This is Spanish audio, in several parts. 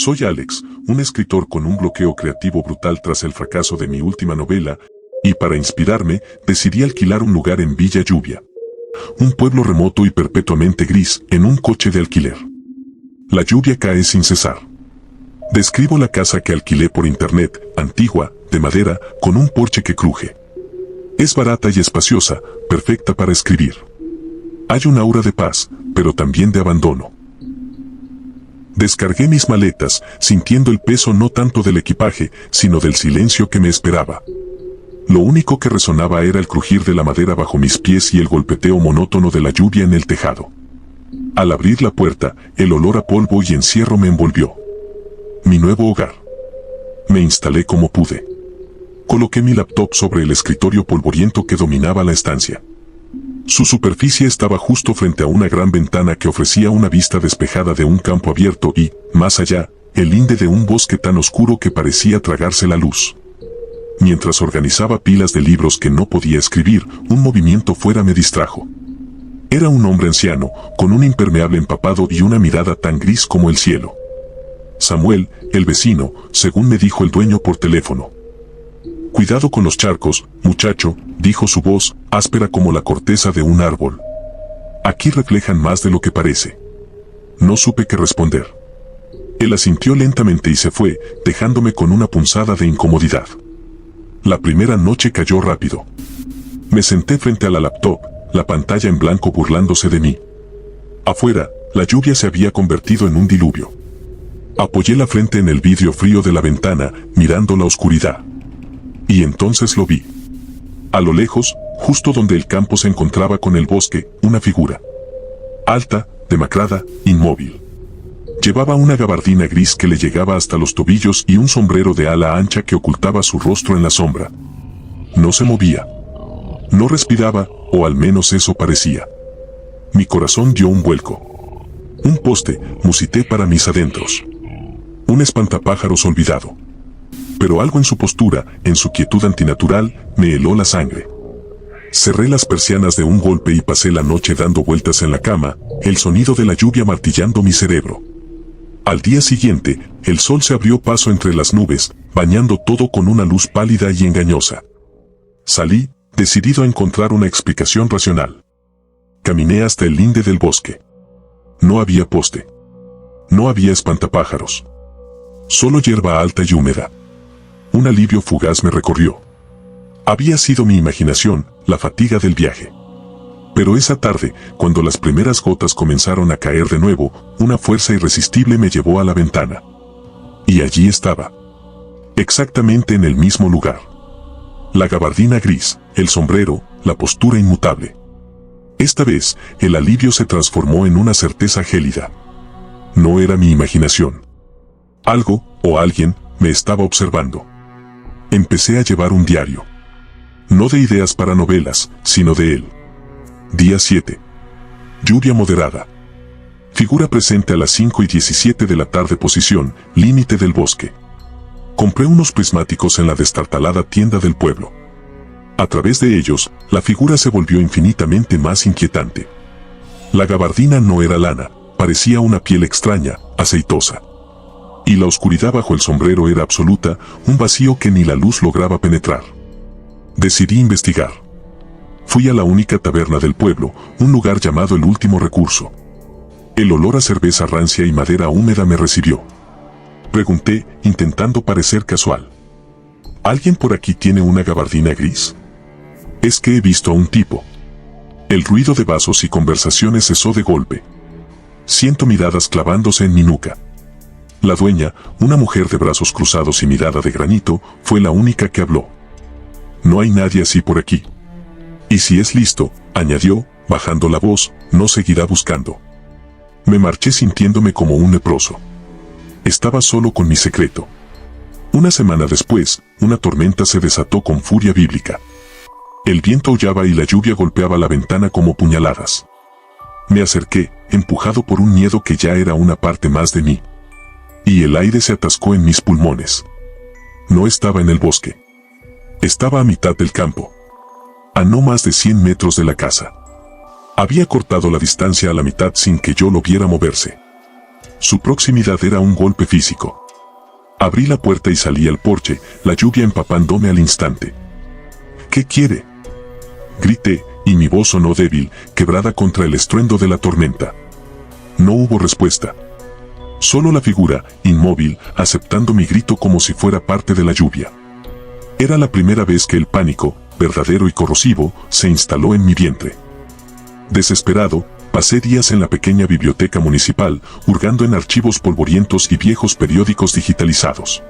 Soy Alex, un escritor con un bloqueo creativo brutal tras el fracaso de mi última novela, y para inspirarme, decidí alquilar un lugar en Villa Lluvia. Un pueblo remoto y perpetuamente gris, en un coche de alquiler. La lluvia cae sin cesar. Describo la casa que alquilé por internet, antigua, de madera, con un porche que cruje. Es barata y espaciosa, perfecta para escribir. Hay un aura de paz, pero también de abandono. Descargué mis maletas, sintiendo el peso no tanto del equipaje, sino del silencio que me esperaba. Lo único que resonaba era el crujir de la madera bajo mis pies y el golpeteo monótono de la lluvia en el tejado. Al abrir la puerta, el olor a polvo y encierro me envolvió. Mi nuevo hogar. Me instalé como pude. Coloqué mi laptop sobre el escritorio polvoriento que dominaba la estancia. Su superficie estaba justo frente a una gran ventana que ofrecía una vista despejada de un campo abierto y, más allá, el linde de un bosque tan oscuro que parecía tragarse la luz. Mientras organizaba pilas de libros que no podía escribir, un movimiento fuera me distrajo. Era un hombre anciano, con un impermeable empapado y una mirada tan gris como el cielo. Samuel, el vecino, según me dijo el dueño por teléfono. «Cuidado con los charcos, muchacho», dijo su voz, áspera como la corteza de un árbol. «Aquí reflejan más de lo que parece». No supe qué responder. Él asintió lentamente y se fue, dejándome con una punzada de incomodidad. La primera noche cayó rápido. Me senté frente a la laptop, la pantalla en blanco burlándose de mí. Afuera, la lluvia se había convertido en un diluvio. Apoyé la frente en el vidrio frío de la ventana, mirando la oscuridad. Y entonces lo vi. A lo lejos, justo donde el campo se encontraba con el bosque, una figura. Alta, demacrada, inmóvil. Llevaba una gabardina gris que le llegaba hasta los tobillos y un sombrero de ala ancha que ocultaba su rostro en la sombra. No se movía. No respiraba, o al menos eso parecía. Mi corazón dio un vuelco. Un poste, musité para mis adentros. Un espantapájaros olvidado. Pero algo en su postura, en su quietud antinatural, me heló la sangre. Cerré las persianas de un golpe y pasé la noche dando vueltas en la cama, el sonido de la lluvia martillando mi cerebro. Al día siguiente, el sol se abrió paso entre las nubes, bañando todo con una luz pálida y engañosa. Salí, decidido a encontrar una explicación racional. Caminé hasta el linde del bosque. No había poste. No había espantapájaros. Solo hierba alta y húmeda. Un alivio fugaz me recorrió. Había sido mi imaginación, la fatiga del viaje. Pero esa tarde, cuando las primeras gotas comenzaron a caer de nuevo, una fuerza irresistible me llevó a la ventana. Y allí estaba. Exactamente en el mismo lugar. La gabardina gris, el sombrero, la postura inmutable. Esta vez, el alivio se transformó en una certeza gélida. No era mi imaginación. Algo, o alguien, me estaba observando. Empecé a llevar un diario. No de ideas para novelas, sino de él. Día 7. Lluvia moderada. Figura presente a las 5:17 de la tarde. Posición, límite del bosque. Compré unos prismáticos en la destartalada tienda del pueblo. A través de ellos, la figura se volvió infinitamente más inquietante. La gabardina no era lana, parecía una piel extraña, aceitosa. Y la oscuridad bajo el sombrero era absoluta, un vacío que ni la luz lograba penetrar. Decidí investigar. Fui a la única taberna del pueblo, un lugar llamado El Último Recurso. El olor a cerveza rancia y madera húmeda me recibió. Pregunté, intentando parecer casual. ¿Alguien por aquí tiene una gabardina gris? Es que he visto a un tipo. El ruido de vasos y conversaciones cesó de golpe. Siento miradas clavándose en mi nuca. La dueña, una mujer de brazos cruzados y mirada de granito, fue la única que habló. No hay nadie así por aquí. Y si es listo, añadió, bajando la voz, no seguirá buscando. Me marché sintiéndome como un leproso. Estaba solo con mi secreto. Una semana después, una tormenta se desató con furia bíblica. El viento aullaba y la lluvia golpeaba la ventana como puñaladas. Me acerqué, empujado por un miedo que ya era una parte más de mí. Y el aire se atascó en mis pulmones. No estaba en el bosque. Estaba a mitad del campo. A no más de 100 metros de la casa. Había cortado la distancia a la mitad sin que yo lo viera moverse. Su proximidad era un golpe físico. Abrí la puerta y salí al porche, la lluvia empapándome al instante. ¿Qué quiere?, grité, y mi voz sonó débil, quebrada contra el estruendo de la tormenta. No hubo respuesta. Solo la figura, inmóvil, aceptando mi grito como si fuera parte de la lluvia. Era la primera vez que el pánico, verdadero y corrosivo, se instaló en mi vientre. Desesperado, pasé días en la pequeña biblioteca municipal, hurgando en archivos polvorientos y viejos periódicos digitalizados.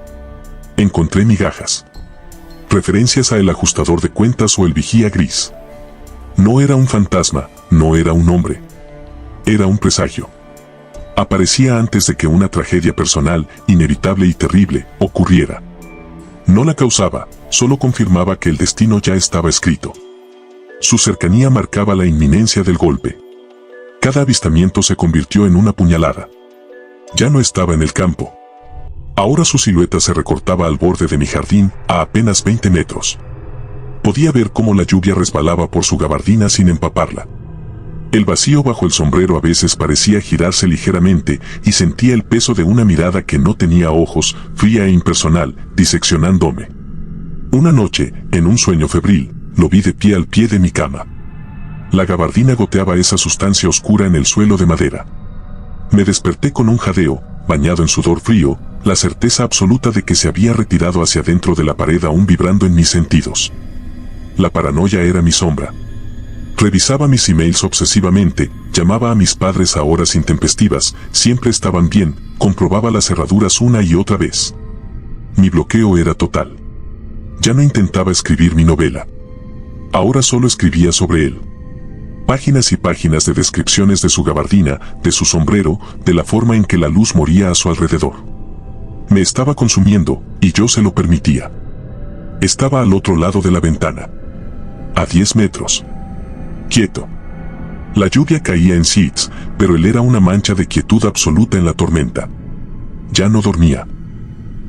Encontré migajas. Referencias a El Ajustador de Cuentas o El Vigía Gris. No era un fantasma, no era un hombre. Era un presagio. Aparecía antes de que una tragedia personal, inevitable y terrible, ocurriera. No la causaba, solo confirmaba que el destino ya estaba escrito. Su cercanía marcaba la inminencia del golpe. Cada avistamiento se convirtió en una puñalada. Ya no estaba en el campo. Ahora su silueta se recortaba al borde de mi jardín, a apenas 20 metros. Podía ver cómo la lluvia resbalaba por su gabardina sin empaparla. El vacío bajo el sombrero a veces parecía girarse ligeramente y sentía el peso de una mirada que no tenía ojos, fría e impersonal, diseccionándome. Una noche, en un sueño febril, lo vi de pie al pie de mi cama. La gabardina goteaba esa sustancia oscura en el suelo de madera. Me desperté con un jadeo, bañado en sudor frío, la certeza absoluta de que se había retirado hacia dentro de la pared aún vibrando en mis sentidos. La paranoia era mi sombra. Revisaba mis emails obsesivamente, llamaba a mis padres a horas intempestivas, siempre estaban bien, comprobaba las cerraduras una y otra vez. Mi bloqueo era total. Ya no intentaba escribir mi novela. Ahora solo escribía sobre él. Páginas y páginas de descripciones de su gabardina, de su sombrero, de la forma en que la luz moría a su alrededor. Me estaba consumiendo, y yo se lo permitía. Estaba al otro lado de la ventana. A 10 metros. Quieto. La lluvia caía en zits, pero él era una mancha de quietud absoluta en la tormenta. Ya no dormía.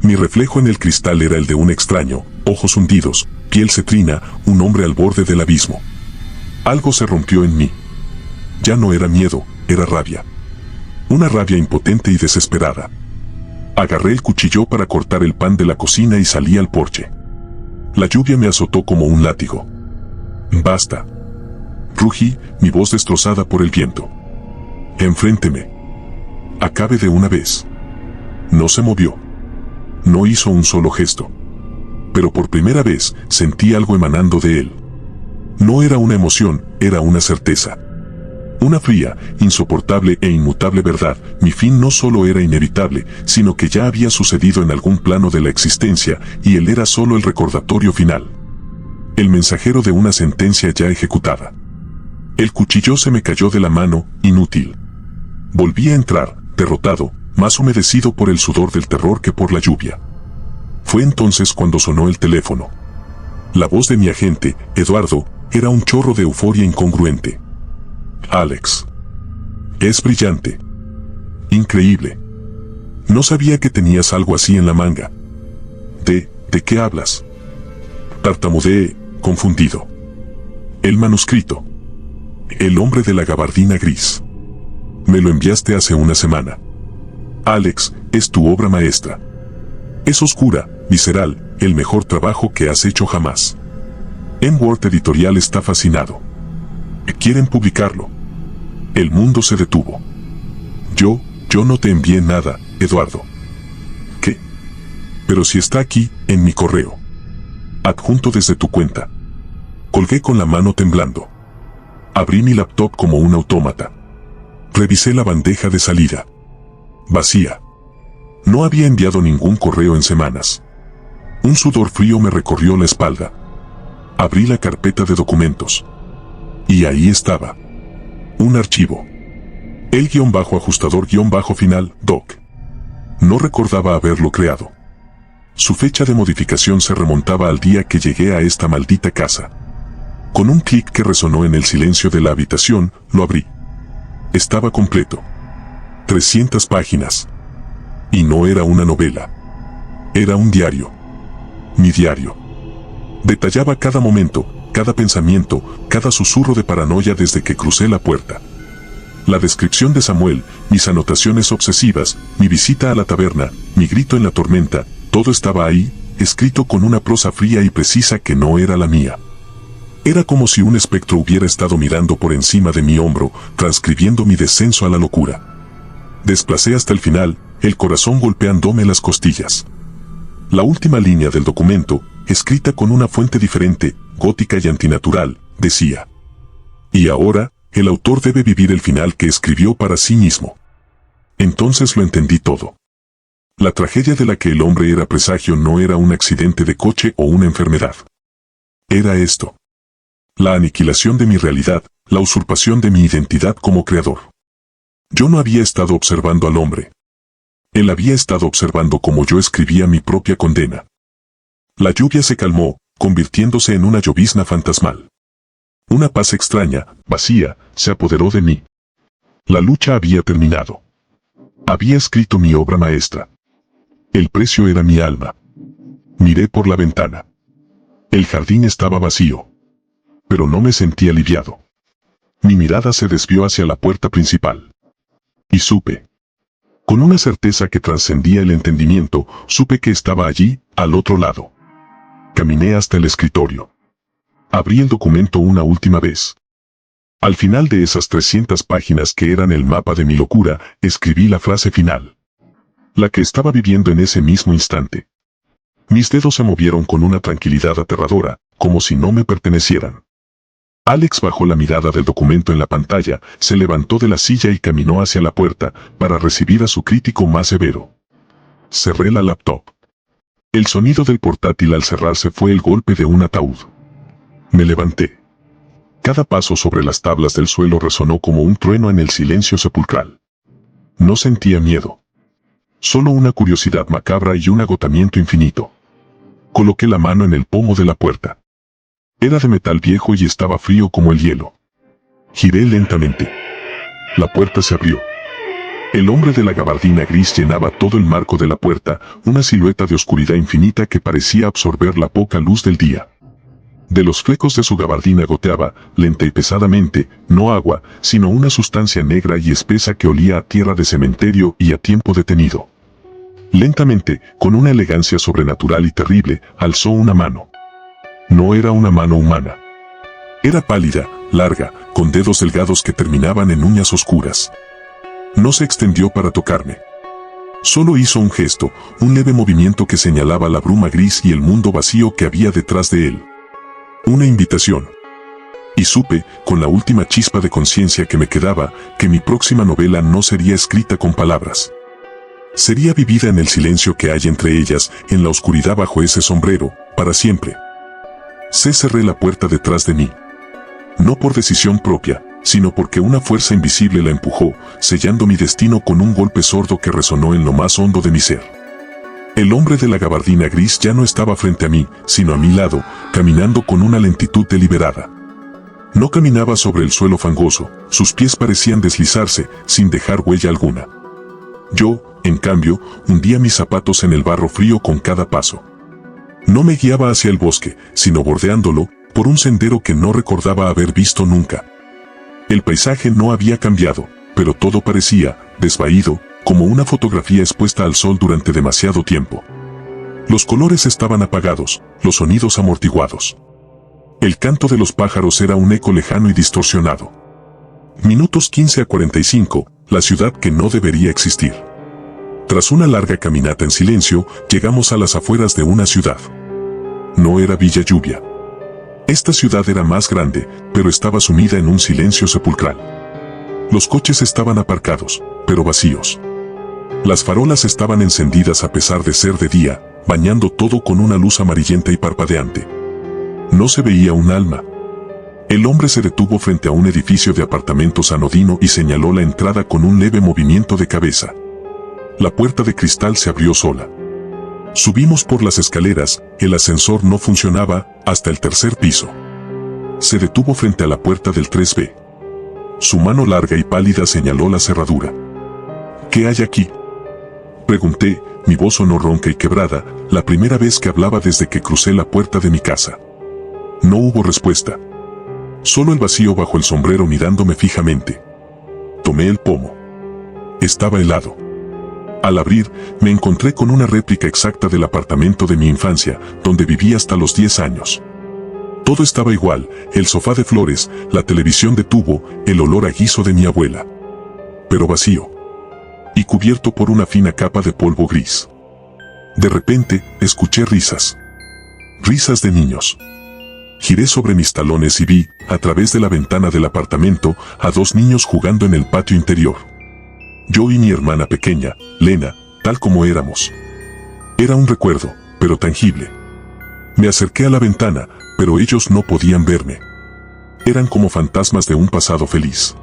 Mi reflejo en el cristal era el de un extraño, ojos hundidos, piel cetrina, un hombre al borde del abismo. Algo se rompió en mí. Ya no era miedo, era rabia. Una rabia impotente y desesperada. Agarré el cuchillo para cortar el pan de la cocina y salí al porche. La lluvia me azotó como un látigo. Basta. Rugí, mi voz destrozada por el viento. Enfrénteme. Acabe de una vez. No se movió. No hizo un solo gesto. Pero por primera vez sentí algo emanando de él. No era una emoción, era una certeza. Una fría, insoportable e inmutable verdad, mi fin no solo era inevitable, sino que ya había sucedido en algún plano de la existencia, y él era solo el recordatorio final. El mensajero de una sentencia ya ejecutada. El cuchillo se me cayó de la mano, inútil. Volví a entrar, derrotado, más humedecido por el sudor del terror que por la lluvia. Fue entonces cuando sonó el teléfono. La voz de mi agente, Eduardo, era un chorro de euforia incongruente. Alex. Es brillante. Increíble. No sabía que tenías algo así en la manga. ¿De qué hablas? Tartamudeé, confundido. El manuscrito. El hombre de la gabardina gris. Me lo enviaste hace una semana. Alex, es tu obra maestra. Es oscura, visceral, el mejor trabajo que has hecho jamás. N-Word Editorial está fascinado. Quieren publicarlo. El mundo se detuvo. Yo no te envié nada, Eduardo. ¿Qué? Pero si está aquí, en mi correo. Adjunto desde tu cuenta. Colgué con la mano temblando. Abrí mi laptop como un autómata. Revisé la bandeja de salida. Vacía. No había enviado ningún correo en semanas. Un sudor frío me recorrió la espalda. Abrí la carpeta de documentos. Y ahí estaba. Un archivo. El-ajustador-final, doc. No recordaba haberlo creado. Su fecha de modificación se remontaba al día que llegué a esta maldita casa. Con un clic que resonó en el silencio de la habitación, lo abrí. Estaba completo. 300 páginas. Y no era una novela. Era un diario. Mi diario. Detallaba cada momento, cada pensamiento, cada susurro de paranoia desde que crucé la puerta. La descripción de Samuel, mis anotaciones obsesivas, mi visita a la taberna, mi grito en la tormenta, todo estaba ahí, escrito con una prosa fría y precisa que no era la mía. Era como si un espectro hubiera estado mirando por encima de mi hombro, transcribiendo mi descenso a la locura. Desplacé hasta el final, el corazón golpeándome las costillas. La última línea del documento, escrita con una fuente diferente, gótica y antinatural, decía: y ahora, el autor debe vivir el final que escribió para sí mismo. Entonces lo entendí todo. La tragedia de la que el hombre era presagio no era un accidente de coche o una enfermedad. Era esto: la aniquilación de mi realidad, la usurpación de mi identidad como creador. Yo no había estado observando al hombre. Él había estado observando cómo yo escribía mi propia condena. La lluvia se calmó, convirtiéndose en una llovizna fantasmal. Una paz extraña, vacía, se apoderó de mí. La lucha había terminado. Había escrito mi obra maestra. El precio era mi alma. Miré por la ventana. El jardín estaba vacío. Pero no me sentí aliviado. Mi mirada se desvió hacia la puerta principal. Y supe. Con una certeza que trascendía el entendimiento, supe que estaba allí, al otro lado. Caminé hasta el escritorio. Abrí el documento una última vez. Al final de esas 300 páginas que eran el mapa de mi locura, escribí la frase final. La que estaba viviendo en ese mismo instante. Mis dedos se movieron con una tranquilidad aterradora, como si no me pertenecieran. Alex bajó la mirada del documento en la pantalla, se levantó de la silla y caminó hacia la puerta, para recibir a su crítico más severo. Cerré la laptop. El sonido del portátil al cerrarse fue el golpe de un ataúd. Me levanté. Cada paso sobre las tablas del suelo resonó como un trueno en el silencio sepulcral. No sentía miedo. Solo una curiosidad macabra y un agotamiento infinito. Coloqué la mano en el pomo de la puerta. Era de metal viejo y estaba frío como el hielo. Giré lentamente. La puerta se abrió. El hombre de la gabardina gris llenaba todo el marco de la puerta, una silueta de oscuridad infinita que parecía absorber la poca luz del día. De los flecos de su gabardina goteaba, lenta y pesadamente, no agua, sino una sustancia negra y espesa que olía a tierra de cementerio y a tiempo detenido. Lentamente, con una elegancia sobrenatural y terrible, alzó una mano. No era una mano humana. Era pálida, larga, con dedos delgados que terminaban en uñas oscuras. No se extendió para tocarme. Solo hizo un gesto, un leve movimiento que señalaba la bruma gris y el mundo vacío que había detrás de él. Una invitación. Y supe, con la última chispa de conciencia que me quedaba, que mi próxima novela no sería escrita con palabras. Sería vivida en el silencio que hay entre ellas, en la oscuridad bajo ese sombrero, para siempre. Cerré la puerta detrás de mí. No por decisión propia, sino porque una fuerza invisible la empujó, sellando mi destino con un golpe sordo que resonó en lo más hondo de mi ser. El hombre de la gabardina gris ya no estaba frente a mí, sino a mi lado, caminando con una lentitud deliberada. No caminaba sobre el suelo fangoso, sus pies parecían deslizarse, sin dejar huella alguna. Yo, en cambio, hundía mis zapatos en el barro frío con cada paso. No me guiaba hacia el bosque, sino bordeándolo, por un sendero que no recordaba haber visto nunca. El paisaje no había cambiado, pero todo parecía, desvaído, como una fotografía expuesta al sol durante demasiado tiempo. Los colores estaban apagados, los sonidos amortiguados. El canto de los pájaros era un eco lejano y distorsionado. Minutos 15 a 45, la ciudad que no debería existir. Tras una larga caminata en silencio, llegamos a las afueras de una ciudad. No era Villa Lluvia. Esta ciudad era más grande, pero estaba sumida en un silencio sepulcral. Los coches estaban aparcados, pero vacíos. Las farolas estaban encendidas a pesar de ser de día, bañando todo con una luz amarillenta y parpadeante. No se veía un alma. El hombre se detuvo frente a un edificio de apartamentos anodino y señaló la entrada con un leve movimiento de cabeza. La puerta de cristal se abrió sola. Subimos por las escaleras, el ascensor no funcionaba, hasta el tercer piso. Se detuvo frente a la puerta del 3B. Su mano larga y pálida señaló la cerradura. ¿Qué hay aquí?, pregunté, mi voz sonó ronca y quebrada, la primera vez que hablaba desde que crucé la puerta de mi casa. No hubo respuesta. Solo el vacío bajo el sombrero mirándome fijamente. Tomé el pomo. Estaba helado. Al abrir, me encontré con una réplica exacta del apartamento de mi infancia, donde viví hasta los 10 años. Todo estaba igual, el sofá de flores, la televisión de tubo, el olor a guiso de mi abuela. Pero vacío. Y cubierto por una fina capa de polvo gris. De repente, escuché risas. Risas de niños. Giré sobre mis talones y vi, a través de la ventana del apartamento, a 2 niños jugando en el patio interior. Yo y mi hermana pequeña, Lena, tal como éramos. Era un recuerdo, pero tangible. Me acerqué a la ventana, pero ellos no podían verme. Eran como fantasmas de un pasado feliz.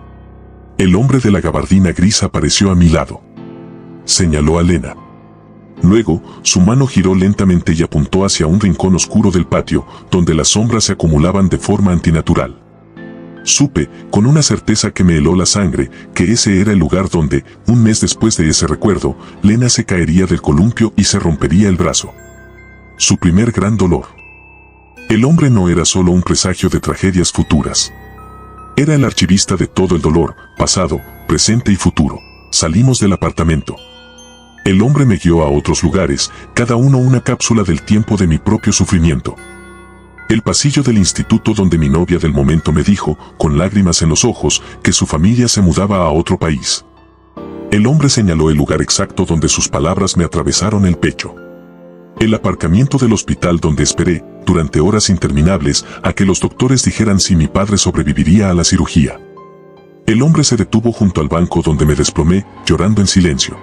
El hombre de la gabardina gris apareció a mi lado. Señaló a Lena. Luego, su mano giró lentamente y apuntó hacia un rincón oscuro del patio, donde las sombras se acumulaban de forma antinatural. Supe, con una certeza que me heló la sangre, que ese era el lugar donde, un mes después de ese recuerdo, Lena se caería del columpio y se rompería el brazo. Su primer gran dolor. El hombre no era solo un presagio de tragedias futuras. Era el archivista de todo el dolor, pasado, presente y futuro. Salimos del apartamento. El hombre me guió a otros lugares, cada uno una cápsula del tiempo de mi propio sufrimiento. El pasillo del instituto donde mi novia del momento me dijo, con lágrimas en los ojos, que su familia se mudaba a otro país. El hombre señaló el lugar exacto donde sus palabras me atravesaron el pecho. El aparcamiento del hospital donde esperé, durante horas interminables, a que los doctores dijeran si mi padre sobreviviría a la cirugía. El hombre se detuvo junto al banco donde me desplomé, llorando en silencio.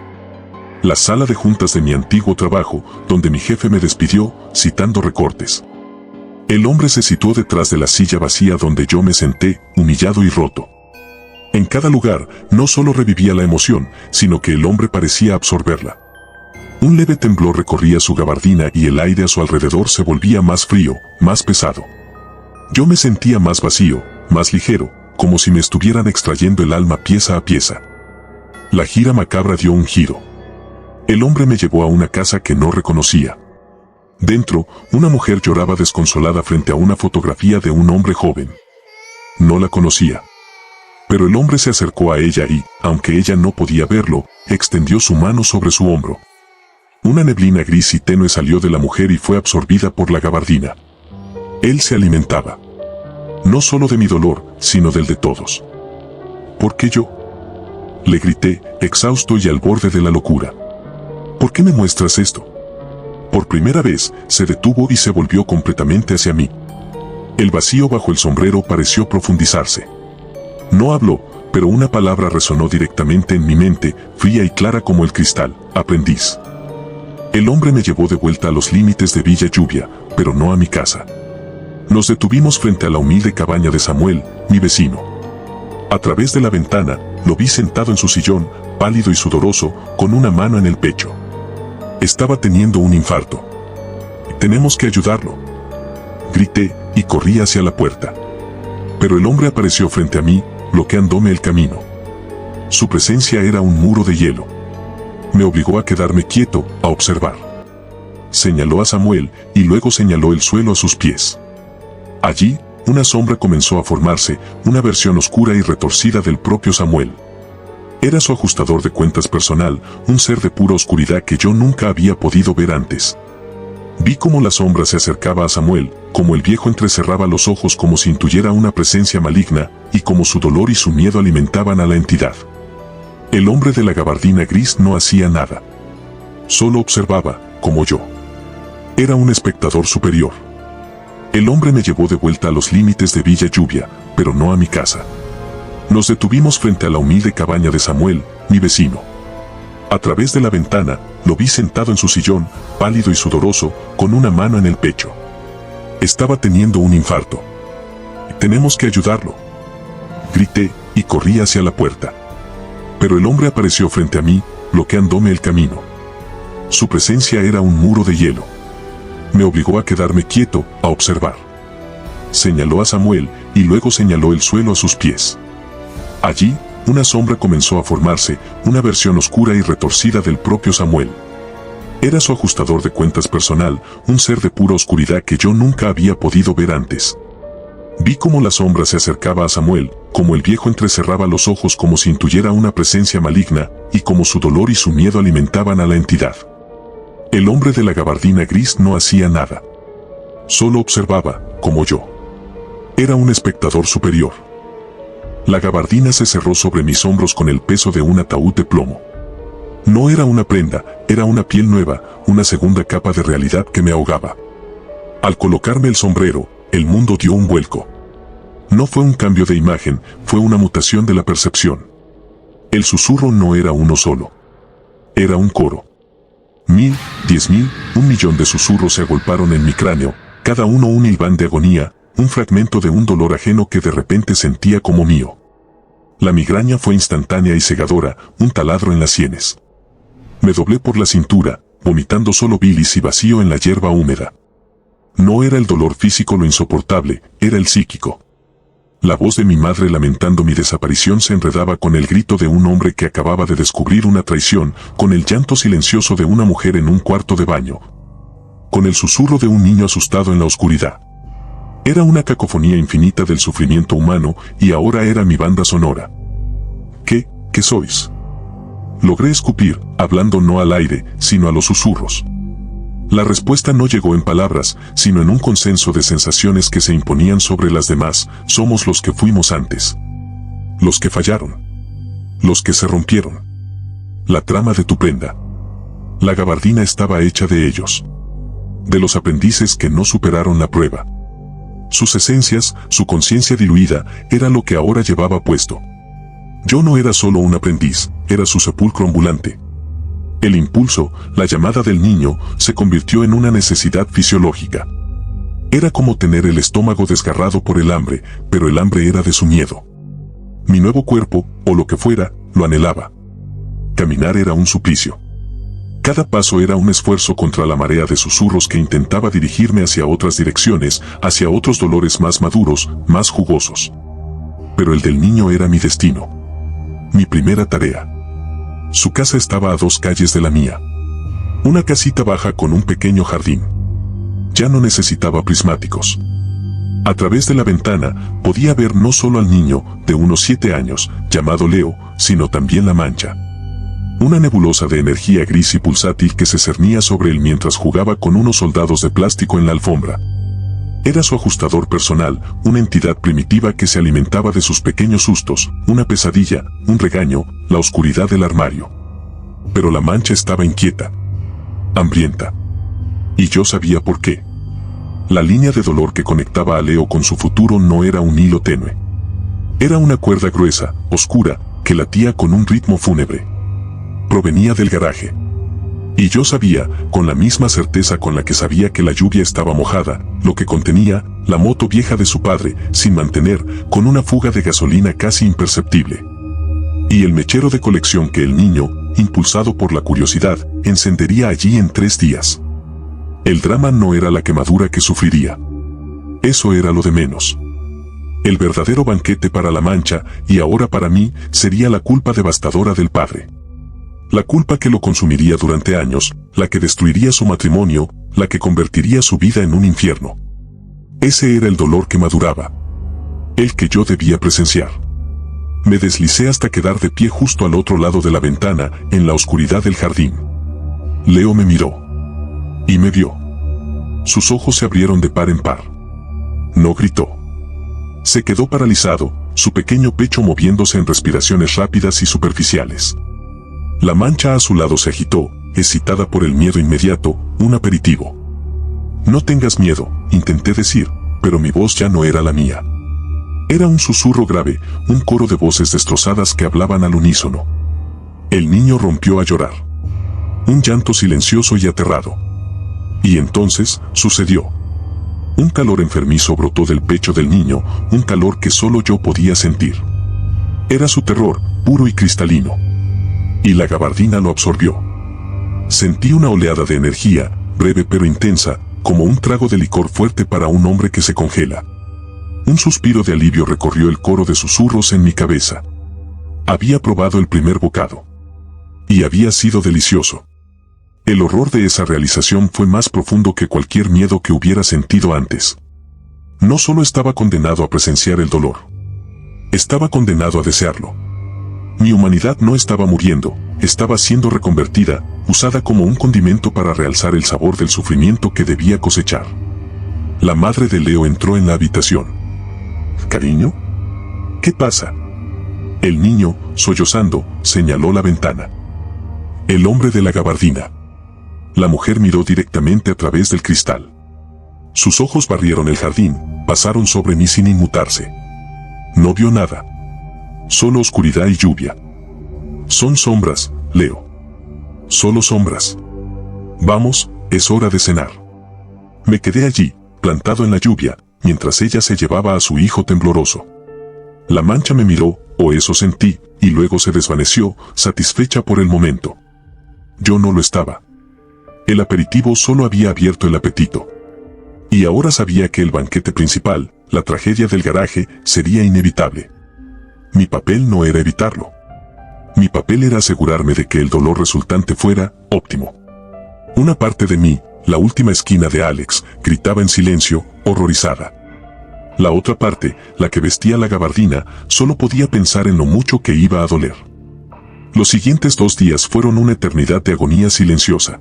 La sala de juntas de mi antiguo trabajo, donde mi jefe me despidió, citando recortes. El hombre se situó detrás de la silla vacía donde yo me senté, humillado y roto. En cada lugar, no solo revivía la emoción, sino que el hombre parecía absorberla. Un leve temblor recorría su gabardina y el aire a su alrededor se volvía más frío, más pesado. Yo me sentía más vacío, más ligero, como si me estuvieran extrayendo el alma pieza a pieza. La gira macabra dio un giro. El hombre me llevó a una casa que no reconocía. Dentro, una mujer lloraba desconsolada frente a una fotografía de un hombre joven. No la conocía. Pero el hombre se acercó a ella y, aunque ella no podía verlo, extendió su mano sobre su hombro. Una neblina gris y tenue salió de la mujer y fue absorbida por la gabardina. Él se alimentaba. No solo de mi dolor, sino del de todos. ¿Por qué yo? Le grité, exhausto y al borde de la locura. ¿Por qué me muestras esto? Por primera vez, se detuvo y se volvió completamente hacia mí. El vacío bajo el sombrero pareció profundizarse. No habló, pero una palabra resonó directamente en mi mente, fría y clara como el cristal: aprendiz. El hombre me llevó de vuelta a los límites de Villa Lluvia, pero no a mi casa. Nos detuvimos frente a la humilde cabaña de Samuel, mi vecino. A través de la ventana, lo vi sentado en su sillón, pálido y sudoroso, con una mano en el pecho. Estaba teniendo un infarto. «Tenemos que ayudarlo», grité, y corrí hacia la puerta. Pero el hombre apareció frente a mí, bloqueándome el camino. Su presencia era un muro de hielo. Me obligó a quedarme quieto, a observar. Señaló a Samuel, y luego señaló el suelo a sus pies. Allí, una sombra comenzó a formarse, una versión oscura y retorcida del propio Samuel. Era su ajustador de cuentas personal, un ser de pura oscuridad que yo nunca había podido ver antes. Vi cómo la sombra se acercaba a Samuel, como el viejo entrecerraba los ojos como si intuyera una presencia maligna, y como su dolor y su miedo alimentaban a la entidad. El hombre de la gabardina gris no hacía nada. Solo observaba, como yo. Era un espectador superior. El hombre me llevó de vuelta a los límites de Villa Lluvia, pero no a mi casa. Nos detuvimos frente a la humilde cabaña de Samuel, mi vecino. A través de la ventana, lo vi sentado en su sillón, pálido y sudoroso, con una mano en el pecho. Estaba teniendo un infarto. «Tenemos que ayudarlo», grité, y corrí hacia la puerta. Pero el hombre apareció frente a mí, bloqueándome el camino. Su presencia era un muro de hielo. Me obligó a quedarme quieto, a observar. Señaló a Samuel, y luego señaló el suelo a sus pies. Allí, una sombra comenzó a formarse, una versión oscura y retorcida del propio Samuel. Era su ajustador de cuentas personal, un ser de pura oscuridad que yo nunca había podido ver antes. Vi cómo la sombra se acercaba a Samuel, como el viejo entrecerraba los ojos como si intuyera una presencia maligna, y como su dolor y su miedo alimentaban a la entidad. El hombre de la gabardina gris no hacía nada. Solo observaba, como yo. Era un espectador superior. La gabardina se cerró sobre mis hombros con el peso de un ataúd de plomo. No era una prenda, era una piel nueva, una segunda capa de realidad que me ahogaba. Al colocarme el sombrero, el mundo dio un vuelco. No fue un cambio de imagen, fue una mutación de la percepción. El susurro no era uno solo. Era un coro. 1000, 10.000, 1.000.000 de susurros se agolparon en mi cráneo, cada uno un hilván de agonía, un fragmento de un dolor ajeno que de repente sentía como mío. La migraña fue instantánea y cegadora, un taladro en las sienes. Me doblé por la cintura, vomitando solo bilis y vacío en la hierba húmeda. No era el dolor físico lo insoportable, era el psíquico. La voz de mi madre lamentando mi desaparición se enredaba con el grito de un hombre que acababa de descubrir una traición, con el llanto silencioso de una mujer en un cuarto de baño, con el susurro de un niño asustado en la oscuridad. Era una cacofonía infinita del sufrimiento humano, y ahora era mi banda sonora. ¿Qué sois? Logré escupir, hablando no al aire, sino a los susurros. La respuesta no llegó en palabras, sino en un consenso de sensaciones que se imponían sobre las demás. Somos los que fuimos antes. Los que fallaron. Los que se rompieron. La trama de tu prenda. La gabardina estaba hecha de ellos. De los aprendices que no superaron la prueba. Sus esencias, su conciencia diluida, era lo que ahora llevaba puesto. Yo no era solo un aprendiz, era su sepulcro ambulante. El impulso, la llamada del niño, se convirtió en una necesidad fisiológica. Era como tener el estómago desgarrado por el hambre, pero el hambre era de su miedo. Mi nuevo cuerpo, o lo que fuera, lo anhelaba. Caminar era un suplicio. Cada paso era un esfuerzo contra la marea de susurros que intentaba dirigirme hacia otras direcciones, hacia otros dolores más maduros, más jugosos. Pero el del niño era mi destino. Mi primera tarea. Su casa estaba a 2 calles de la mía. Una casita baja con un pequeño jardín. Ya no necesitaba prismáticos. A través de la ventana podía ver no solo al niño, de unos 7 años, llamado Leo, sino también la mancha. Una nebulosa de energía gris y pulsátil que se cernía sobre él mientras jugaba con unos soldados de plástico en la alfombra. Era su ajustador personal, una entidad primitiva que se alimentaba de sus pequeños sustos, una pesadilla, un regaño, la oscuridad del armario. Pero la mancha estaba inquieta, hambrienta. Y yo sabía por qué. La línea de dolor que conectaba a Leo con su futuro no era un hilo tenue. Era una cuerda gruesa, oscura, que latía con un ritmo fúnebre. Provenía del garaje. Y yo sabía, con la misma certeza con la que sabía que la lluvia estaba mojada, lo que contenía, la moto vieja de su padre, sin mantener, con una fuga de gasolina casi imperceptible. Y el mechero de colección que el niño, impulsado por la curiosidad, encendería allí en 3 días. El drama no era la quemadura que sufriría. Eso era lo de menos. El verdadero banquete para la mancha, y ahora para mí, sería la culpa devastadora del padre. La culpa que lo consumiría durante años, la que destruiría su matrimonio, la que convertiría su vida en un infierno. Ese era el dolor que maduraba. El que yo debía presenciar. Me deslicé hasta quedar de pie justo al otro lado de la ventana, en la oscuridad del jardín. Leo me miró. Y me vio. Sus ojos se abrieron de par en par. No gritó. Se quedó paralizado, su pequeño pecho moviéndose en respiraciones rápidas y superficiales. La mancha a su lado se agitó, excitada por el miedo inmediato, un aperitivo. No tengas miedo, intenté decir, pero mi voz ya no era la mía. Era un susurro grave, un coro de voces destrozadas que hablaban al unísono. El niño rompió a llorar. Un llanto silencioso y aterrado. Y entonces, sucedió. Un calor enfermizo brotó del pecho del niño, un calor que solo yo podía sentir. Era su terror, puro y cristalino. Y la gabardina lo absorbió. Sentí una oleada de energía, breve pero intensa, como un trago de licor fuerte para un hombre que se congela. Un suspiro de alivio recorrió el coro de susurros en mi cabeza. Había probado el primer bocado. Y había sido delicioso. El horror de esa realización fue más profundo que cualquier miedo que hubiera sentido antes. No solo estaba condenado a presenciar el dolor, estaba condenado a desearlo. Mi humanidad no estaba muriendo, estaba siendo reconvertida, usada como un condimento para realzar el sabor del sufrimiento que debía cosechar. La madre de Leo entró en la habitación. ¿Cariño? ¿Qué pasa? El niño, sollozando, señaló la ventana. El hombre de la gabardina. La mujer miró directamente a través del cristal. Sus ojos barrieron el jardín, pasaron sobre mí sin inmutarse. No vio nada. Solo oscuridad y lluvia. Son sombras, Leo. Solo sombras. Vamos, es hora de cenar. Me quedé allí, plantado en la lluvia, mientras ella se llevaba a su hijo tembloroso. La mancha me miró, o eso sentí, y luego se desvaneció, satisfecha por el momento. Yo no lo estaba. El aperitivo solo había abierto el apetito. Y ahora sabía que el banquete principal, la tragedia del garaje, sería inevitable. Mi papel no era evitarlo. Mi papel era asegurarme de que el dolor resultante fuera óptimo. Una parte de mí, la última esquina de Alex, gritaba en silencio, horrorizada. La otra parte, la que vestía la gabardina, solo podía pensar en lo mucho que iba a doler. Los siguientes 2 días fueron una eternidad de agonía silenciosa.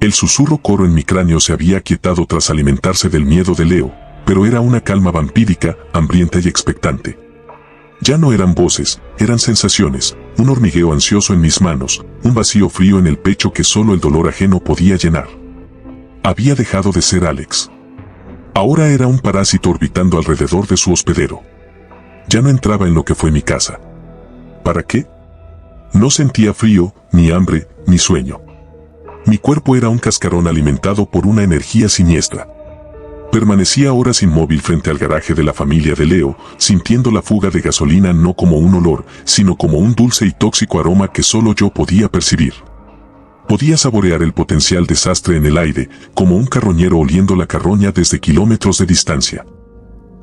El susurro coro en mi cráneo se había aquietado tras alimentarse del miedo de Leo, pero era una calma vampírica, hambrienta y expectante. Ya no eran voces, eran sensaciones, un hormigueo ansioso en mis manos, un vacío frío en el pecho que solo el dolor ajeno podía llenar. Había dejado de ser Alex. Ahora era un parásito orbitando alrededor de su hospedero. Ya no entraba en lo que fue mi casa. ¿Para qué? No sentía frío, ni hambre, ni sueño. Mi cuerpo era un cascarón alimentado por una energía siniestra. Permanecía horas inmóvil frente al garaje de la familia de Leo, sintiendo la fuga de gasolina no como un olor, sino como un dulce y tóxico aroma que solo yo podía percibir. Podía saborear el potencial desastre en el aire, como un carroñero oliendo la carroña desde kilómetros de distancia.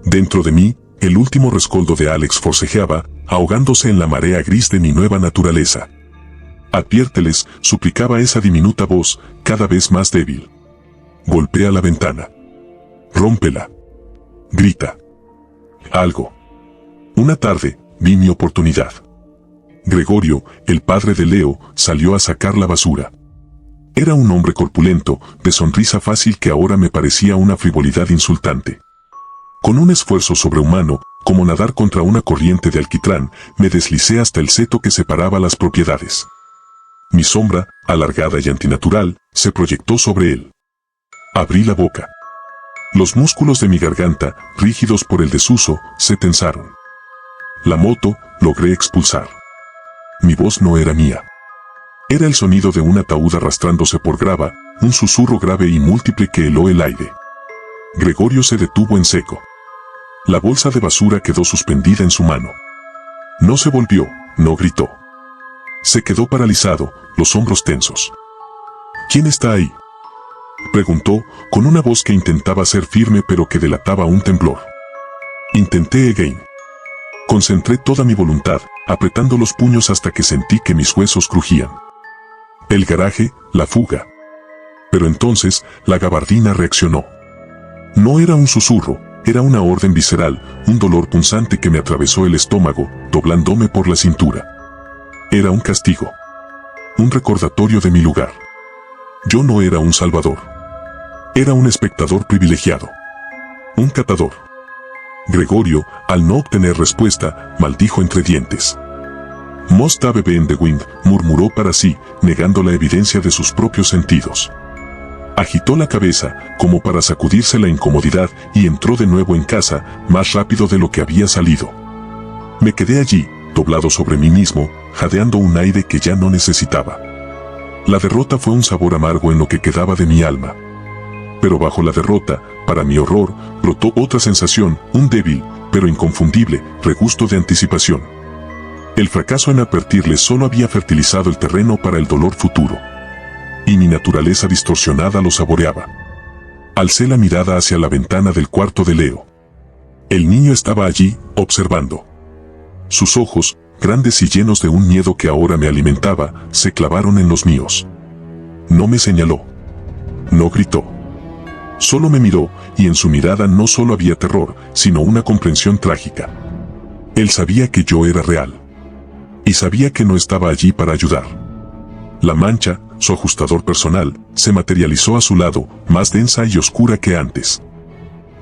Dentro de mí, el último rescoldo de Alex forcejeaba, ahogándose en la marea gris de mi nueva naturaleza. Adviérteles, suplicaba esa diminuta voz, cada vez más débil. Golpea la ventana. Rómpela. Grita. Algo. Una tarde, vi mi oportunidad. Gregorio, el padre de Leo, salió a sacar la basura. Era un hombre corpulento, de sonrisa fácil que ahora me parecía una frivolidad insultante. Con un esfuerzo sobrehumano, como nadar contra una corriente de alquitrán, me deslicé hasta el seto que separaba las propiedades. Mi sombra, alargada y antinatural, se proyectó sobre él. Abrí la boca. Los músculos de mi garganta, rígidos por el desuso, se tensaron. La moto, logré expulsar. Mi voz no era mía. Era el sonido de un ataúd arrastrándose por grava, un susurro grave y múltiple que heló el aire. Gregorio se detuvo en seco. La bolsa de basura quedó suspendida en su mano. No se volvió, no gritó. Se quedó paralizado, los hombros tensos. ¿Quién está ahí?, preguntó, con una voz que intentaba ser firme pero que delataba un temblor. Intenté again. Concentré toda mi voluntad, apretando los puños hasta que sentí que mis huesos crujían. El garaje, la fuga. Pero entonces, la gabardina reaccionó. No era un susurro, era una orden visceral, un dolor punzante que me atravesó el estómago, doblándome por la cintura. Era un castigo. Un recordatorio de mi lugar. Yo no era un salvador. Era un espectador privilegiado. Un catador. Gregorio, al no obtener respuesta, maldijo entre dientes. Must have been the wind, murmuró para sí, negando la evidencia de sus propios sentidos. Agitó la cabeza, como para sacudirse la incomodidad, y entró de nuevo en casa, más rápido de lo que había salido. Me quedé allí, doblado sobre mí mismo, jadeando un aire que ya no necesitaba. La derrota fue un sabor amargo en lo que quedaba de mi alma. Pero bajo la derrota, para mi horror, brotó otra sensación, un débil, pero inconfundible, regusto de anticipación. El fracaso en advertirle solo había fertilizado el terreno para el dolor futuro. Y mi naturaleza distorsionada lo saboreaba. Alcé la mirada hacia la ventana del cuarto de Leo. El niño estaba allí, observando. Sus ojos, grandes y llenos de un miedo que ahora me alimentaba, se clavaron en los míos. No me señaló. No gritó. Solo me miró, y en su mirada no solo había terror, sino una comprensión trágica. Él sabía que yo era real. Y sabía que no estaba allí para ayudar. La mancha, su ajustador personal, se materializó a su lado, más densa y oscura que antes.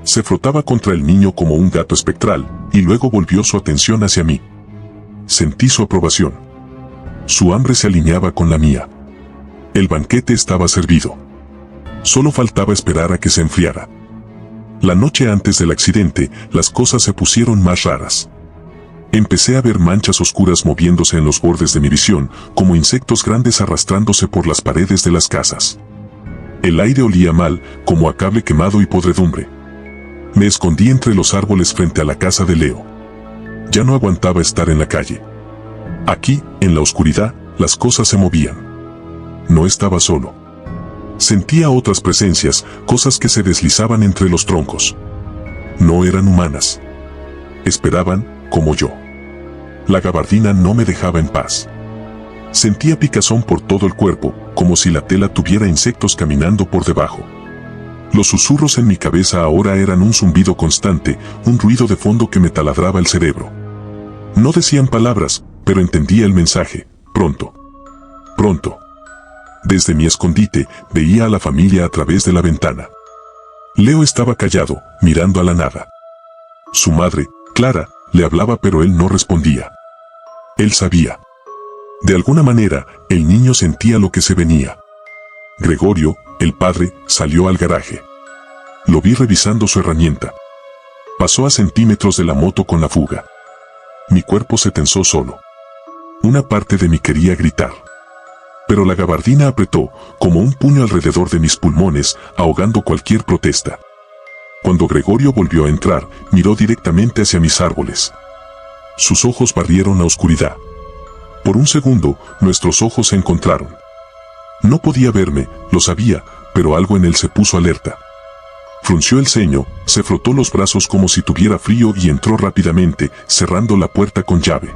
Se frotaba contra el niño como un gato espectral, y luego volvió su atención hacia mí. Sentí su aprobación. Su hambre se alineaba con la mía. El banquete estaba servido. Solo faltaba esperar a que se enfriara. La noche antes del accidente, las cosas se pusieron más raras. Empecé a ver manchas oscuras moviéndose en los bordes de mi visión, como insectos grandes arrastrándose por las paredes de las casas. El aire olía mal, como a cable quemado y podredumbre. Me escondí entre los árboles frente a la casa de Leo. Ya no aguantaba estar en la calle. Aquí, en la oscuridad, las cosas se movían. No estaba solo. Sentía otras presencias, cosas que se deslizaban entre los troncos. No eran humanas. Esperaban, como yo. La gabardina no me dejaba en paz. Sentía picazón por todo el cuerpo, como si la tela tuviera insectos caminando por debajo. Los susurros en mi cabeza ahora eran un zumbido constante, un ruido de fondo que me taladraba el cerebro. No decían palabras, pero entendía el mensaje. Pronto. Pronto. Desde mi escondite, veía a la familia a través de la ventana. Leo estaba callado, mirando a la nada. Su madre, Clara, le hablaba pero él no respondía. Él sabía. De alguna manera, el niño sentía lo que se venía. Gregorio, el padre, salió al garaje. Lo vi revisando su herramienta. Pasó a centímetros de la moto con la fuga. Mi cuerpo se tensó solo. Una parte de mí quería gritar. Pero la gabardina apretó, como un puño alrededor de mis pulmones, ahogando cualquier protesta. Cuando Gregorio volvió a entrar, miró directamente hacia mis árboles. Sus ojos barrieron la oscuridad. Por un segundo, nuestros ojos se encontraron. No podía verme, lo sabía, pero algo en él se puso alerta. Frunció el ceño, se frotó los brazos como si tuviera frío y entró rápidamente, cerrando la puerta con llave.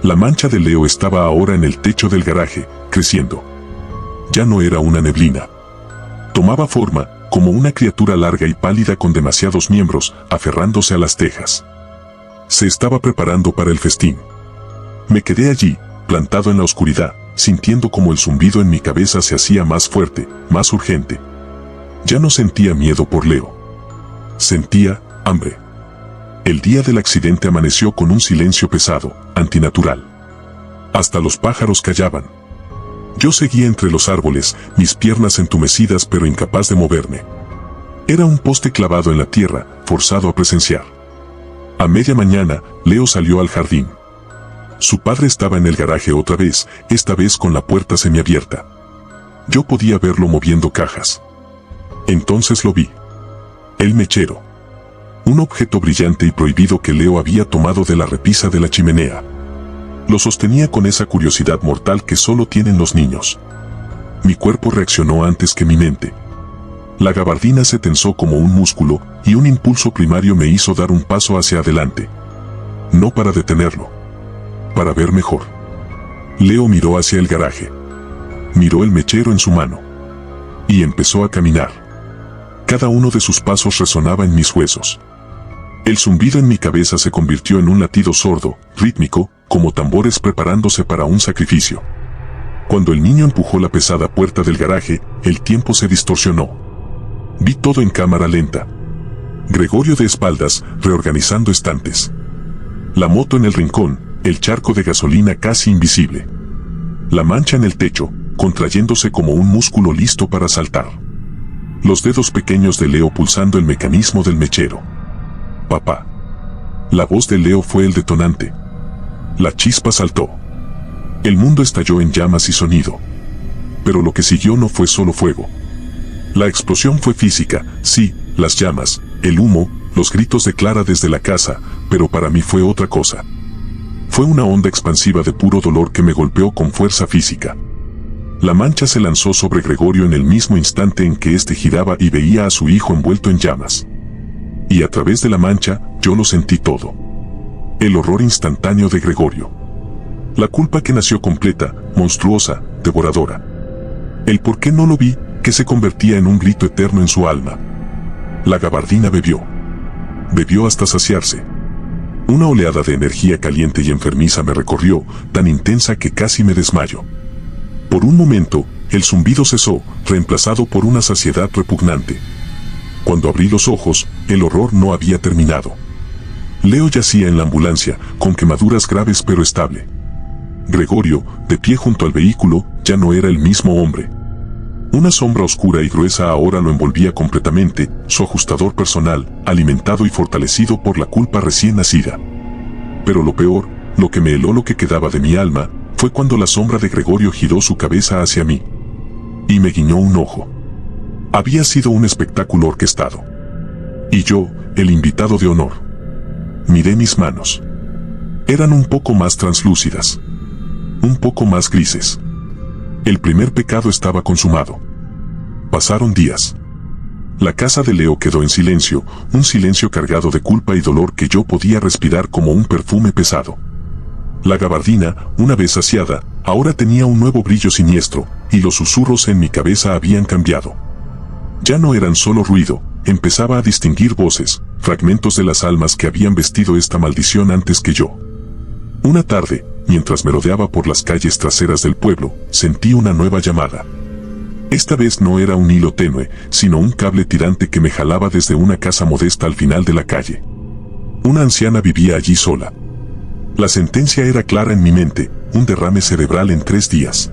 La mancha de Leo estaba ahora en el techo del garaje, creciendo. Ya no era una neblina. Tomaba forma, como una criatura larga y pálida con demasiados miembros, aferrándose a las tejas. Se estaba preparando para el festín. Me quedé allí, plantado en la oscuridad, sintiendo como el zumbido en mi cabeza se hacía más fuerte, más urgente. Ya no sentía miedo por Leo. Sentía hambre. El día del accidente amaneció con un silencio pesado, antinatural. Hasta los pájaros callaban. Yo seguía entre los árboles, mis piernas entumecidas pero incapaz de moverme. Era un poste clavado en la tierra, forzado a presenciar. A media mañana, Leo salió al jardín. Su padre estaba en el garaje otra vez, esta vez con la puerta semiabierta. Yo podía verlo moviendo cajas. Entonces lo vi. El mechero. Un objeto brillante y prohibido que Leo había tomado de la repisa de la chimenea. Lo sostenía con esa curiosidad mortal que solo tienen los niños. Mi cuerpo reaccionó antes que mi mente. La gabardina se tensó como un músculo, y un impulso primario me hizo dar un paso hacia adelante. No para detenerlo. Para ver mejor. Leo miró hacia el garaje. Miró el mechero en su mano. Y empezó a caminar. Cada uno de sus pasos resonaba en mis huesos. El zumbido en mi cabeza se convirtió en un latido sordo, rítmico, como tambores preparándose para un sacrificio. Cuando el niño empujó la pesada puerta del garaje, el tiempo se distorsionó. Vi todo en cámara lenta. Gregorio de espaldas, reorganizando estantes. La moto en el rincón, el charco de gasolina casi invisible. La mancha en el techo, contrayéndose como un músculo listo para saltar. Los dedos pequeños de Leo pulsando el mecanismo del mechero. Papá. La voz de Leo fue el detonante. La chispa saltó. El mundo estalló en llamas y sonido. Pero lo que siguió no fue solo fuego. La explosión fue física, sí, las llamas, el humo, los gritos de Clara desde la casa, pero para mí fue otra cosa. Fue una onda expansiva de puro dolor que me golpeó con fuerza física. La mancha se lanzó sobre Gregorio en el mismo instante en que éste giraba y veía a su hijo envuelto en llamas. Y a través de la mancha, yo lo sentí todo. El horror instantáneo de Gregorio. La culpa que nació completa, monstruosa, devoradora. El por qué no lo vi, que se convertía en un grito eterno en su alma. La gabardina bebió. Bebió hasta saciarse. Una oleada de energía caliente y enfermiza me recorrió, tan intensa que casi me desmayo. Por un momento, el zumbido cesó, reemplazado por una saciedad repugnante. Cuando abrí los ojos, el horror no había terminado. Leo yacía en la ambulancia, con quemaduras graves pero estable. Gregorio, de pie junto al vehículo, ya no era el mismo hombre. Una sombra oscura y gruesa ahora lo envolvía completamente, su ajustador personal, alimentado y fortalecido por la culpa recién nacida. Pero lo peor, lo que me heló lo que quedaba de mi alma, fue cuando la sombra de Gregorio giró su cabeza hacia mí. Y me guiñó un ojo. Había sido un espectáculo orquestado. Y yo, el invitado de honor. Miré mis manos. Eran un poco más translúcidas. Un poco más grises. El primer pecado estaba consumado. Pasaron días. La casa de Leo quedó en silencio, un silencio cargado de culpa y dolor que yo podía respirar como un perfume pesado. La gabardina, una vez saciada, ahora tenía un nuevo brillo siniestro, y los susurros en mi cabeza habían cambiado. Ya no eran solo ruido, empezaba a distinguir voces, fragmentos de las almas que habían vestido esta maldición antes que yo. Una tarde, mientras merodeaba por las calles traseras del pueblo, sentí una nueva llamada. Esta vez no era un hilo tenue, sino un cable tirante que me jalaba desde una casa modesta al final de la calle. Una anciana vivía allí sola. La sentencia era clara en mi mente, un derrame cerebral en 3 días.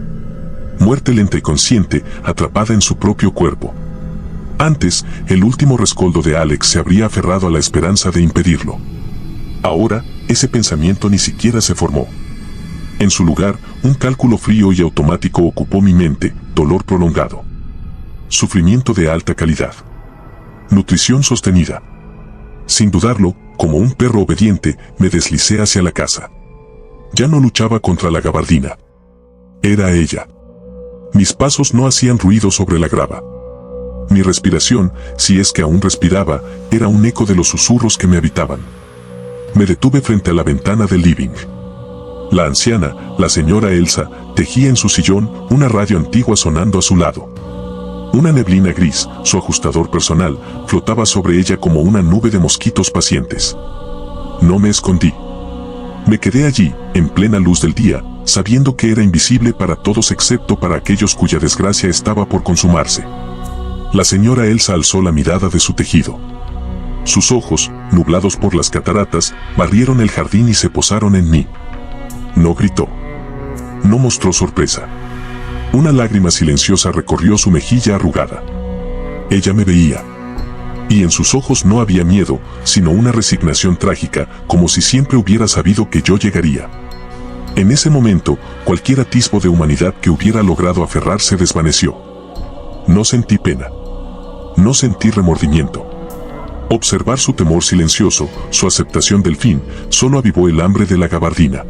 Muerte lenta y consciente, atrapada en su propio cuerpo. Antes, el último rescoldo de Alex se habría aferrado a la esperanza de impedirlo. Ahora, ese pensamiento ni siquiera se formó. En su lugar, un cálculo frío y automático ocupó mi mente, dolor prolongado. Sufrimiento de alta calidad. Nutrición sostenida. Sin dudarlo, como un perro obediente, me deslicé hacia la casa. Ya no luchaba contra la gabardina. Era ella. Mis pasos no hacían ruido sobre la grava. Mi respiración, si es que aún respiraba, era un eco de los susurros que me habitaban. Me detuve frente a la ventana del living. La anciana, la señora Elsa, tejía en su sillón, una radio antigua sonando a su lado. Una neblina gris, su ajustador personal, flotaba sobre ella como una nube de mosquitos pacientes. No me escondí. Me quedé allí, en plena luz del día, sabiendo que era invisible para todos excepto para aquellos cuya desgracia estaba por consumarse. La señora Elsa alzó la mirada de su tejido. Sus ojos, nublados por las cataratas, barrieron el jardín y se posaron en mí. No gritó. No mostró sorpresa. Una lágrima silenciosa recorrió su mejilla arrugada. Ella me veía. Y en sus ojos no había miedo, sino una resignación trágica, como si siempre hubiera sabido que yo llegaría. En ese momento, cualquier atisbo de humanidad que hubiera logrado aferrarse desvaneció. No sentí pena. No sentí remordimiento. Observar su temor silencioso, su aceptación del fin, solo avivó el hambre de la gabardina.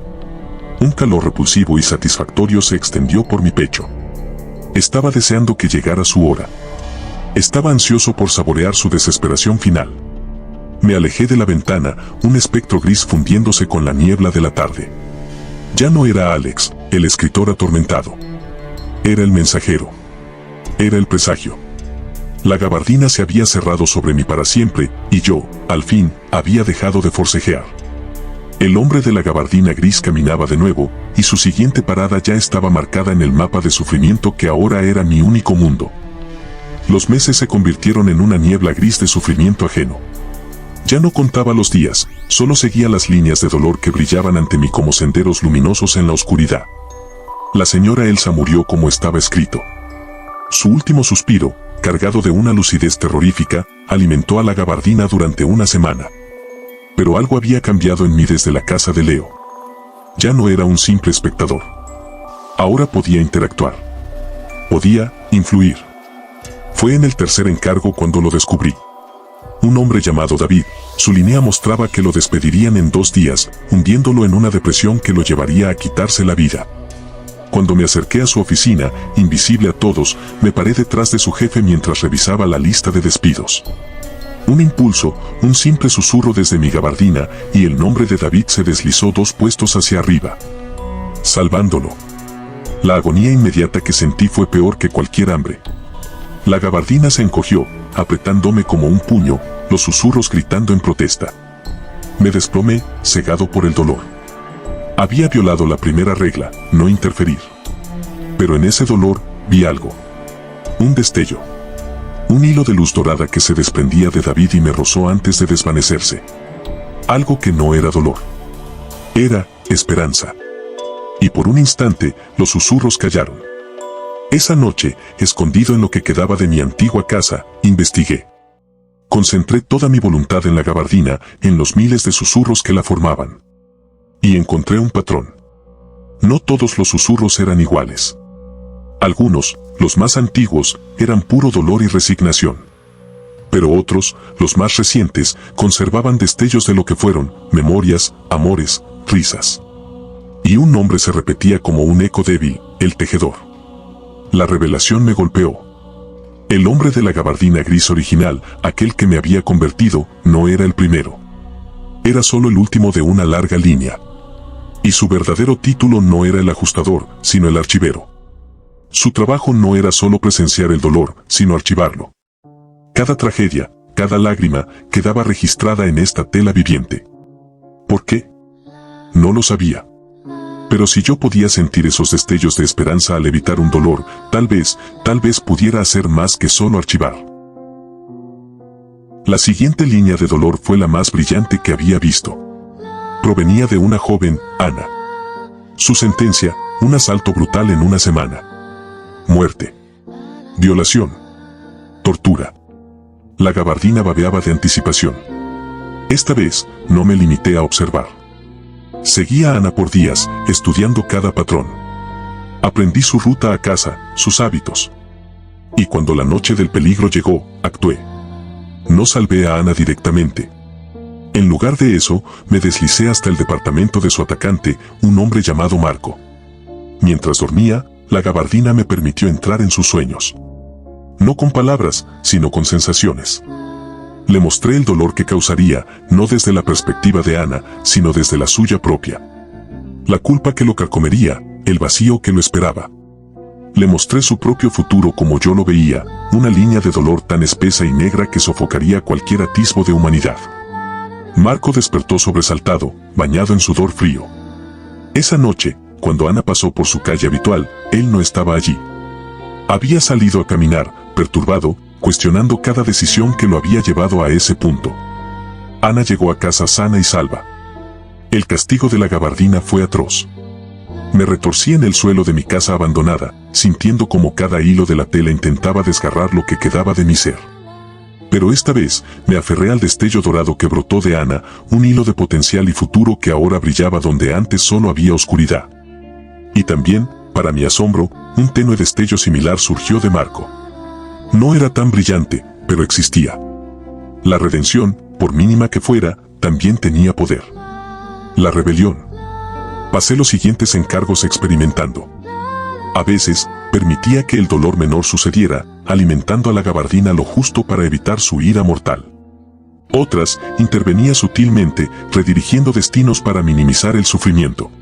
Un calor repulsivo y satisfactorio se extendió por mi pecho. Estaba deseando que llegara su hora. Estaba ansioso por saborear su desesperación final. Me alejé de la ventana, un espectro gris fundiéndose con la niebla de la tarde. Ya no era Alex, el escritor atormentado. Era el mensajero. Era el presagio. La gabardina se había cerrado sobre mí para siempre, y yo, al fin, había dejado de forcejear. El hombre de la gabardina gris caminaba de nuevo, y su siguiente parada ya estaba marcada en el mapa de sufrimiento que ahora era mi único mundo. Los meses se convirtieron en una niebla gris de sufrimiento ajeno. Ya no contaba los días, solo seguía las líneas de dolor que brillaban ante mí como senderos luminosos en la oscuridad. La señora Elsa murió como estaba escrito. Su último suspiro, cargado de una lucidez terrorífica, alimentó a la gabardina durante una semana. Pero algo había cambiado en mí desde la casa de Leo. Ya no era un simple espectador. Ahora podía interactuar. Podía influir. Fue en el tercer encargo cuando lo descubrí. Un hombre llamado David, su línea mostraba que lo despedirían en 2 días, hundiéndolo en una depresión que lo llevaría a quitarse la vida. Cuando me acerqué a su oficina, invisible a todos, me paré detrás de su jefe mientras revisaba la lista de despidos. Un impulso, un simple susurro desde mi gabardina, y el nombre de David se deslizó 2 puestos hacia arriba. Salvándolo. La agonía inmediata que sentí fue peor que cualquier hambre. La gabardina se encogió, apretándome como un puño, los susurros gritando en protesta. Me desplomé, cegado por el dolor. Había violado la primera regla, no interferir. Pero en ese dolor, vi algo. Un destello. Un hilo de luz dorada que se desprendía de David y me rozó antes de desvanecerse. Algo que no era dolor. Era esperanza. Y por un instante, los susurros callaron. Esa noche, escondido en lo que quedaba de mi antigua casa, investigué. Concentré toda mi voluntad en la gabardina, en los miles de susurros que la formaban. Y encontré un patrón. No todos los susurros eran iguales. Algunos, los más antiguos, eran puro dolor y resignación. Pero otros, los más recientes, conservaban destellos de lo que fueron, memorias, amores, risas. Y un nombre se repetía como un eco débil, el tejedor. La revelación me golpeó. El hombre de la gabardina gris original, aquel que me había convertido, no era el primero. Era solo el último de una larga línea. Y su verdadero título no era el ajustador, sino el archivero. Su trabajo no era solo presenciar el dolor, sino archivarlo. Cada tragedia, cada lágrima, quedaba registrada en esta tela viviente. ¿Por qué? No lo sabía. Pero si yo podía sentir esos destellos de esperanza al evitar un dolor, tal vez pudiera hacer más que solo archivar. La siguiente línea de dolor fue la más brillante que había visto. Provenía de una joven, Ana. Su sentencia, un asalto brutal en una semana. Muerte. Violación. Tortura. La gabardina babeaba de anticipación. Esta vez, no me limité a observar. Seguía a Ana por días, estudiando cada patrón. Aprendí su ruta a casa, sus hábitos. Y cuando la noche del peligro llegó, actué. No salvé a Ana directamente. En lugar de eso, me deslicé hasta el departamento de su atacante, un hombre llamado Marco. Mientras dormía, la gabardina me permitió entrar en sus sueños. No con palabras, sino con sensaciones. Le mostré el dolor que causaría, no desde la perspectiva de Ana, sino desde la suya propia. La culpa que lo carcomería, el vacío que lo esperaba. Le mostré su propio futuro como yo lo veía, una línea de dolor tan espesa y negra que sofocaría cualquier atisbo de humanidad. Marco despertó sobresaltado, bañado en sudor frío. Esa noche, cuando Ana pasó por su calle habitual, él no estaba allí. Había salido a caminar, perturbado, cuestionando cada decisión que lo había llevado a ese punto. Ana llegó a casa sana y salva. El castigo de la gabardina fue atroz. Me retorcí en el suelo de mi casa abandonada, sintiendo como cada hilo de la tela intentaba desgarrar lo que quedaba de mi ser. Pero esta vez, me aferré al destello dorado que brotó de Ana, un hilo de potencial y futuro que ahora brillaba donde antes solo había oscuridad. Y también, para mi asombro, un tenue destello similar surgió de Marco. No era tan brillante, pero existía. La redención, por mínima que fuera, también tenía poder. La rebelión. Pasé los siguientes encargos experimentando. A veces, permitía que el dolor menor sucediera, alimentando a la gabardina lo justo para evitar su ira mortal. Otras, intervenía sutilmente, redirigiendo destinos para minimizar el sufrimiento.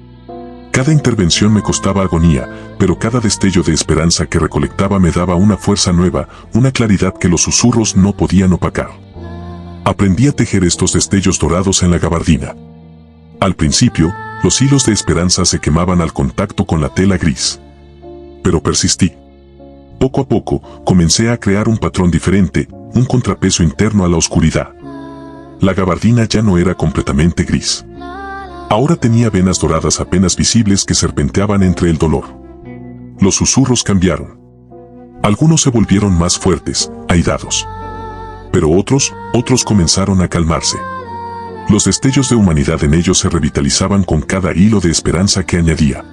Cada intervención me costaba agonía, pero cada destello de esperanza que recolectaba me daba una fuerza nueva, una claridad que los susurros no podían opacar. Aprendí a tejer estos destellos dorados en la gabardina. Al principio, los hilos de esperanza se quemaban al contacto con la tela gris. Pero persistí. Poco a poco, comencé a crear un patrón diferente, un contrapeso interno a la oscuridad. La gabardina ya no era completamente gris. Ahora tenía venas doradas apenas visibles que serpenteaban entre el dolor. Los susurros cambiaron. Algunos se volvieron más fuertes, airados. Pero otros comenzaron a calmarse. Los destellos de humanidad en ellos se revitalizaban con cada hilo de esperanza que añadía.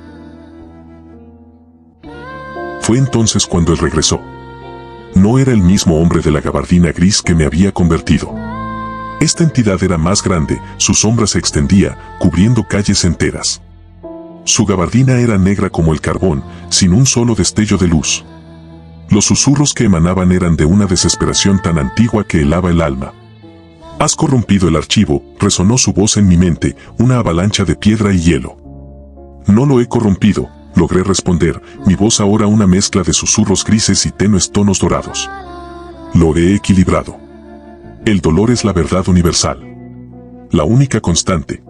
Fue entonces cuando él regresó. No era el mismo hombre de la gabardina gris que me había convertido. Esta entidad era más grande, su sombra se extendía, cubriendo calles enteras. Su gabardina era negra como el carbón, sin un solo destello de luz. Los susurros que emanaban eran de una desesperación tan antigua que helaba el alma. «Has corrompido el archivo», resonó su voz en mi mente, una avalancha de piedra y hielo. «No lo he corrompido», logré responder, mi voz ahora una mezcla de susurros grises y tenues tonos dorados. Lo he equilibrado. El dolor es la verdad universal. La única constante.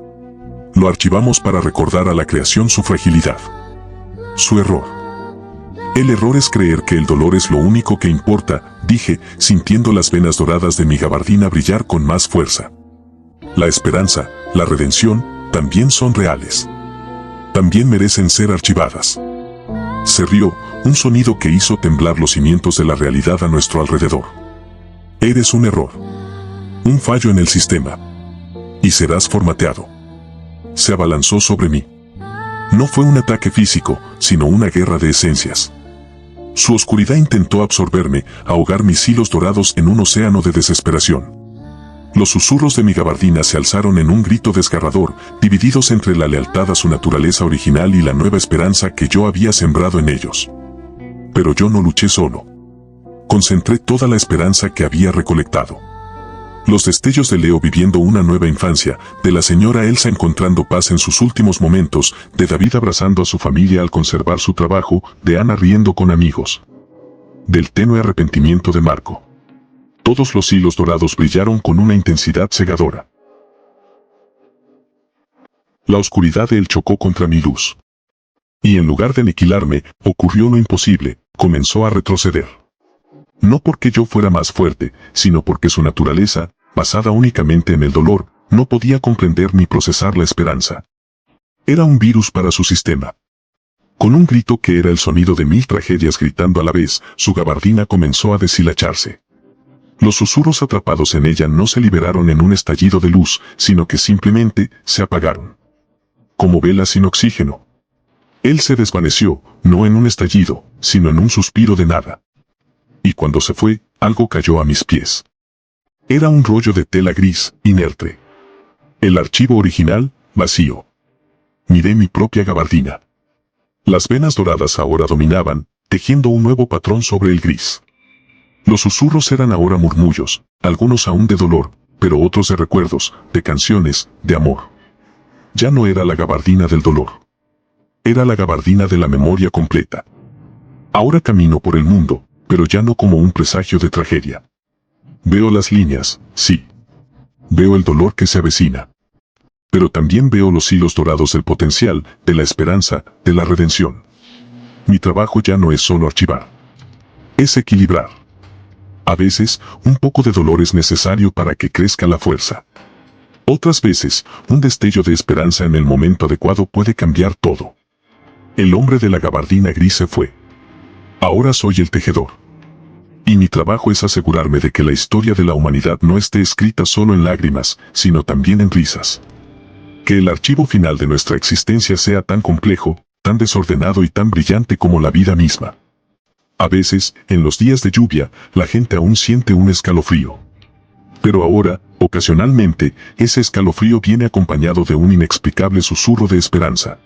Lo archivamos para recordar a la creación su fragilidad. Su error. El error es creer que el dolor es lo único que importa, dije, sintiendo las venas doradas de mi gabardina brillar con más fuerza. La esperanza, la redención, también son reales. También merecen ser archivadas. Se rió, un sonido que hizo temblar los cimientos de la realidad a nuestro alrededor. Eres un error. Un fallo en el sistema. Y serás formateado. Se abalanzó sobre mí. No fue un ataque físico, sino una guerra de esencias. Su oscuridad intentó absorberme, ahogar mis hilos dorados en un océano de desesperación. Los susurros de mi gabardina se alzaron en un grito desgarrador, divididos entre la lealtad a su naturaleza original y la nueva esperanza que yo había sembrado en ellos. Pero yo no luché solo. Concentré toda la esperanza que había recolectado. Los destellos de Leo viviendo una nueva infancia, de la señora Elsa encontrando paz en sus últimos momentos, de David abrazando a su familia al conservar su trabajo, de Ana riendo con amigos. Del tenue arrepentimiento de Marco. Todos los hilos dorados brillaron con una intensidad cegadora. La oscuridad de él chocó contra mi luz. Y en lugar de aniquilarme, ocurrió lo imposible, comenzó a retroceder. No porque yo fuera más fuerte, sino porque su naturaleza, basada únicamente en el dolor, no podía comprender ni procesar la esperanza. Era un virus para su sistema. Con un grito que era el sonido de 1000 tragedias gritando a la vez, su gabardina comenzó a deshilacharse. Los susurros atrapados en ella no se liberaron en un estallido de luz, sino que simplemente se apagaron. Como velas sin oxígeno. Él se desvaneció, no en un estallido, sino en un suspiro de nada. Y cuando se fue, algo cayó a mis pies. Era un rollo de tela gris, inerte. El archivo original, vacío. Miré mi propia gabardina. Las venas doradas ahora dominaban, tejiendo un nuevo patrón sobre el gris. Los susurros eran ahora murmullos, algunos aún de dolor, pero otros de recuerdos, de canciones, de amor. Ya no era la gabardina del dolor. Era la gabardina de la memoria completa. Ahora camino por el mundo, pero ya no como un presagio de tragedia. Veo las líneas, sí. Veo el dolor que se avecina. Pero también veo los hilos dorados del potencial, de la esperanza, de la redención. Mi trabajo ya no es solo archivar. Es equilibrar. A veces, un poco de dolor es necesario para que crezca la fuerza. Otras veces, un destello de esperanza en el momento adecuado puede cambiar todo. El hombre de la gabardina gris se fue. Ahora soy el tejedor. Y mi trabajo es asegurarme de que la historia de la humanidad no esté escrita solo en lágrimas, sino también en risas. Que el archivo final de nuestra existencia sea tan complejo, tan desordenado y tan brillante como la vida misma. A veces, en los días de lluvia, la gente aún siente un escalofrío. Pero ahora, ocasionalmente, ese escalofrío viene acompañado de un inexplicable susurro de esperanza.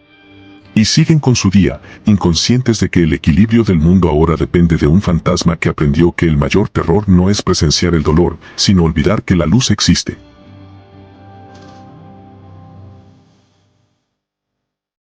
Y siguen con su día, inconscientes de que el equilibrio del mundo ahora depende de un fantasma que aprendió que el mayor terror no es presenciar el dolor, sino olvidar que la luz existe.